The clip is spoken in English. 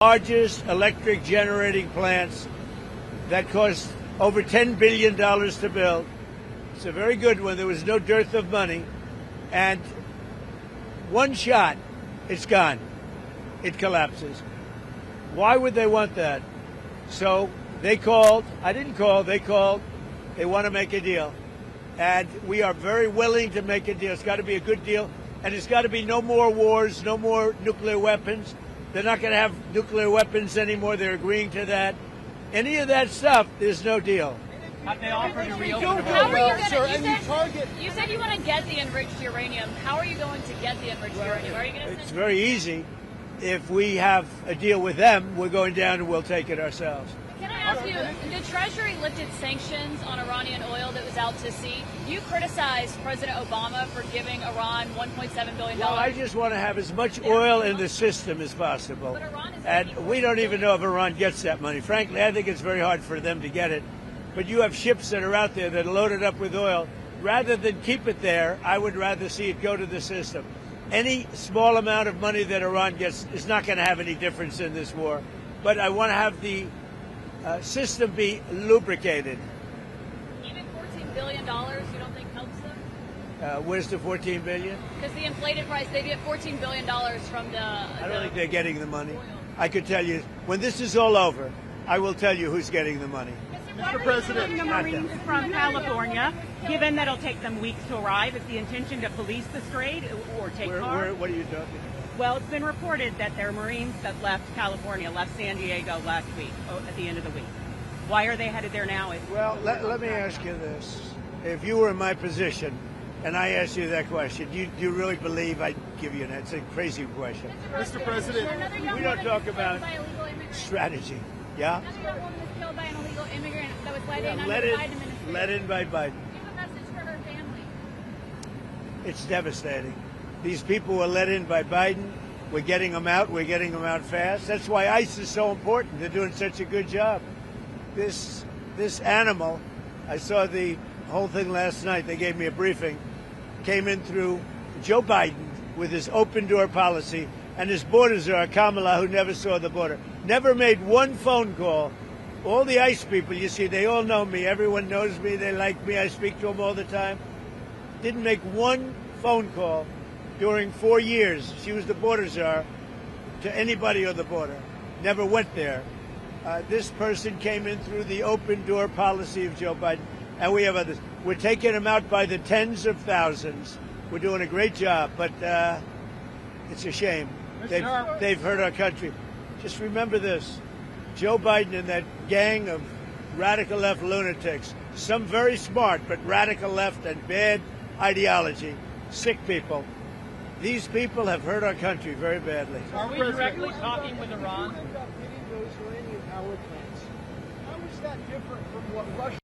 Largest electric generating plants that cost over $10 billion to build. It's a very good one. There was no dearth of money. And one shot, it's gone. It collapses. Why would they want that? So they called. I didn't call. They called. They want to make a deal. And we are very willing to make a deal. It's got to be a good deal. And it's got to be no more wars, no more nuclear weapons. They're not going to have nuclear weapons anymore. They're agreeing to that. Any of that stuff, there's no deal. Have they offered to reopen? How are you going to? You said you want to get the enriched uranium. How are you going to get the enriched uranium? Are you going to? It's very easy. If we have a deal with them, we're going down and we'll take it ourselves. Can I ask you, the Treasury lifted sanctions on Iranian oil that was out to sea. You criticized President Obama for giving Iran $1.7 billion. Well, I just want to have as much oil in the system as possible. And we don't even know if Iran gets that money. Frankly, I think it's very hard for them to get it. But you have ships that are out there that are loaded up with oil. Rather than keep it there, I would rather see it go to the system. Any small amount of money that Iran gets is not going to have any difference in this war. But I want to have the system be lubricated. Even $14 billion, you don't think helps them? Where's the $14 billion? Because the inflated price, they get $14 billion from the. I don't think they're getting the money. Oil. I could tell you when this is all over, I will tell you who's getting the money. Mr. President, the Marines from California, given that it'll take them weeks to arrive, is the intention to police the strait or take cars? What are you talking? Well, it's been reported that there are Marines that left California, left San Diego last week, at the end of the week. Why are they headed there now? Well, let me ask you this. If you were in my position and I asked you that question, do you really believe I'd give you an answer? It's a crazy question. Mr. President, we don't talk about strategy. Yeah? Another young woman was killed by an illegal immigrant that was let in under the let Biden administration. Let in by Biden. Do you have a message for her family? It's devastating. These people were let in by Biden. We're getting them out. We're getting them out fast. That's why ICE is so important. They're doing such a good job. This animal, I saw the whole thing last night. They gave me a briefing. Came in through Joe Biden with his open door policy and his border czar, Kamala, who never saw the border. Never made one phone call. All the ICE people, you see, they all know me. Everyone knows me. They like me. I speak to them all the time. Didn't make one phone call during 4 years. She was the border czar to anybody on the border. Never went there. This person came in through the open door policy of Joe Biden, and we have others. We're taking them out by the tens of thousands. We're doing a great job, but it's a shame. They've hurt our country. Just remember this. Joe Biden and that gang of radical left lunatics, some very smart, but radical left and bad ideology, sick people. These people have hurt our country very badly. Are we directly talking with Iran? Those Iranian power plants. How is that different from what Russia